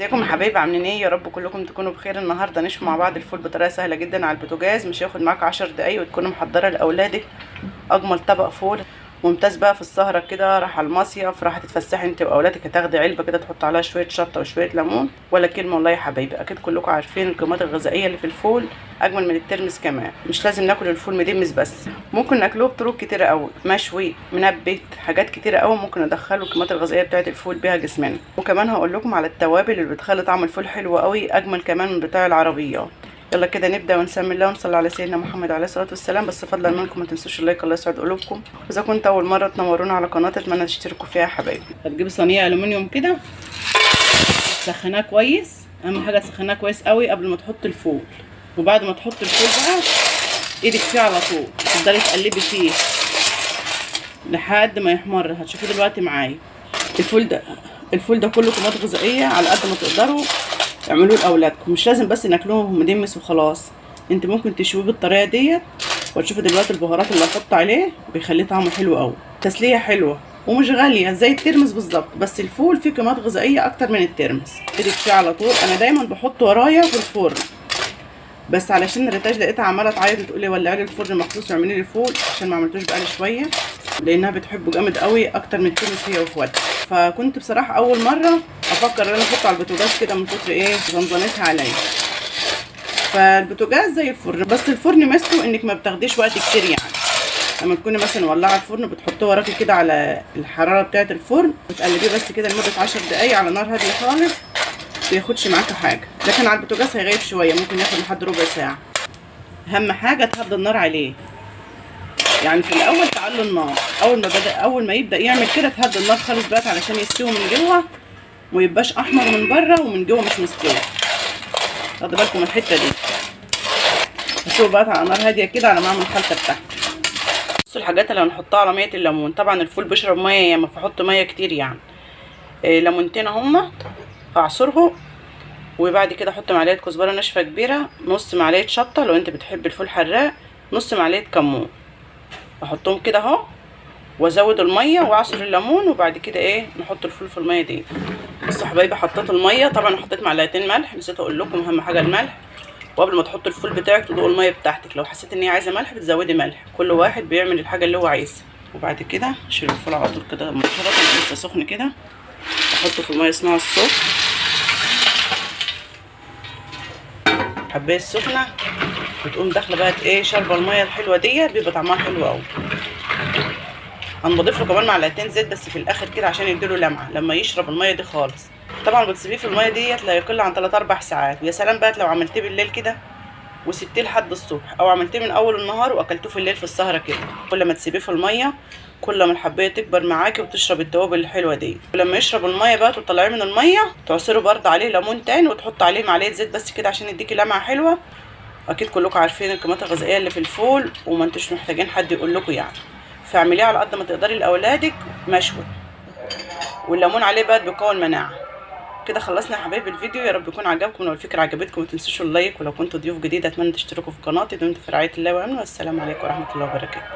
ازيكم يا حبايبي، عاملين ايه؟ يا رب كلكم تكونوا بخير. النهارده نشوي مع بعض الفول بطريقه سهله جدا على البوتاجاز، مش هياخد معاك 10 دقايق وتكونوا محضره لاولادك اجمل طبق فول ممتاز بقى في السهره كده. راح على المصيف، راح تتفسحي انت واولادك، هتاخدي علبه كده تحط عليها شويه شطه وشويه ليمون ولا كلمه. والله يا حبايبي اكيد كلكم عارفين القيمات الغذائيه اللي في الفول اجمل من الترمس كمان. مش لازم ناكل الفول مدمس بس، ممكن ناكلوه بطرق كتيره قوي، مشوي، منبت، حاجات كتيره قوي ممكن ندخله القيمات الغذائيه بتاعه الفول بيها جسمنا. وكمان هقول لكم على التوابل اللي بتخلي طعم الفول حلو قوي، اجمل كمان من بتاع العربيات. يلا كده نبدا ونسمي الله ونصلي على سيدنا محمد عليه الصلاه والسلام. بس فضلا منكم ما تنسوش اللايك، الله يسعد قلوبكم. واذا كنت اول مره تنورونا على قناه اتمنى تشتركوا فيها يا حبايبي. هتجيبي صينيه الومنيوم كده، تسخنها كويس، اهم حاجه تسخنها كويس قوي قبل ما تحط الفول. وبعد ما تحط الفول بقى ايدك فيه على طول، تفضلي تقلبي فيه لحد ما يحمر. هتشوفوا دلوقتي معايا الفول ده كله قيمات غذائيه، على قد ما تقدروا اعملوه لاولادكم. مش لازم بس ناكلوه مدمس وخلاص، انت ممكن تشويه بالطريقه ديت. وتشوفوا دلوقتي البهارات اللي هحط عليه بيخليه طعمه حلو قوي. تسليه حلوه ومش غاليه زي الترمس بالظبط، بس الفول فيه قيمات غذائيه اكتر من الترمس. ايدك فيه على طول. انا دايما بحط ورايا في الفرن، بس علشان الريتاج لقيتها عماله تعيط تقول لي ولعي لي الفرن مخصوص واعملي لي فول، عشان ما عملتوش بقالي شويه، لانها بتحبه جامد قوي اكتر من الترمس هي واخواتها. فكنت بصراحه اول مره افكر ان انا احطه على البوتاجاز كده من كتر ايه زنزنتها عليا. فالبوتاجاز زي الفرن، بس الفرن ميزته انك ما بتاخديش وقت كتير. يعني لما تكوني مثلا مولعه الفرن بتحطيه وراكي كده على الحراره بتاعه الفرن، وتقلبيه بس كده لمده 10 دقايق على نار هاديه خالص، بياخدش معاكي حاجه. لكن على البوتاجاز هيغيب شويه، ممكن ياخد لحد ربع ساعه. اهم حاجه تهدي النار عليه، يعني في الاول تعلوا النار. اول ما يبدا يعمل كده تهدي النار خالص بقى، علشان يستوي من جوه وميبقاش احمر من بره ومن جوه مش مستوي. خدوا بالكم من الحته دي. هسيبه بقى على نار هاديه كده على ما اعمل الخلطه بتاعتي. بصوا الحاجات اللي هنحطها على ميه الليمون. طبعا الفول بيشرب ميه، ياما فحط ميه كتير يعني. ليمونتين هما هعصرهم، وبعد كده احط معلقه كزبره ناشفه كبيره، نص معلقه شطه لو انت بتحب الفول حراق، نص معلقه كمون. احطهم كده اهو، وازود الميه واعصر الليمون، وبعد كده ايه نحط الفول في الميه دي. بصوا حبايبي حطيت الميه، طبعا حطيت معلقتين ملح، نسيت اقول لكم اهم حاجه الملح. وقبل ما تحط الفول بتاعك تدوق الميه بتاعتك، لو حسيت ان هي عايزه ملح بتزودي ملح. كل واحد بيعمل الحاجه اللي هو عايزها. وبعد كده اشيل الفول على طول كده مباشره، لسه سخن كده، احطه في الميه اسمها الصوت. حبايه السخنه بتقوم داخله بقى ايه شاربه الميه الحلوه ديت، بيبقى طعمها حلو قوي. هنضيف له كمان معلقتين زيت بس في الاخر كده عشان يديله لمعه لما يشرب الميه دي خالص. طبعا بتسيبيه في الميه ديت لا يقل عن 3-4 ساعات. ويا سلام بقى لو عملتيه بالليل كده وسبتيه لحد الصبح، او عملتيه من اول النهار واكلتوه في الليل في السهره كده. كل ما تسيبيه في الميه كل ما الحبايه تكبر معاكي وتشرب التوابل الحلوه دي. ولما يشرب الميه بقى تطلعيه من الميه، تعصري برده عليه ليمون تاني، وتحط عليه معلقه زيت بس كده عشان يديكي لمعه حلوه. اكيد كلكم عارفين القيمات الغذائيه اللي في الفول، وما انتوش محتاجين حد يقول لكم يعني. فاعمليه على قد ما تقدري لاولادك مشوي، والليمون عليه بقى بيكون مناعه. كده خلصنا يا حبايبي الفيديو. يا رب يكون عجبكم. لو الفكره عجبتكم ما تنسوش اللايك، ولو كنتوا ضيوف جديد اتمنى تشتركوا في قناتي. دمتم في رعايه الله وامنه، والسلام عليكم ورحمه الله وبركاته.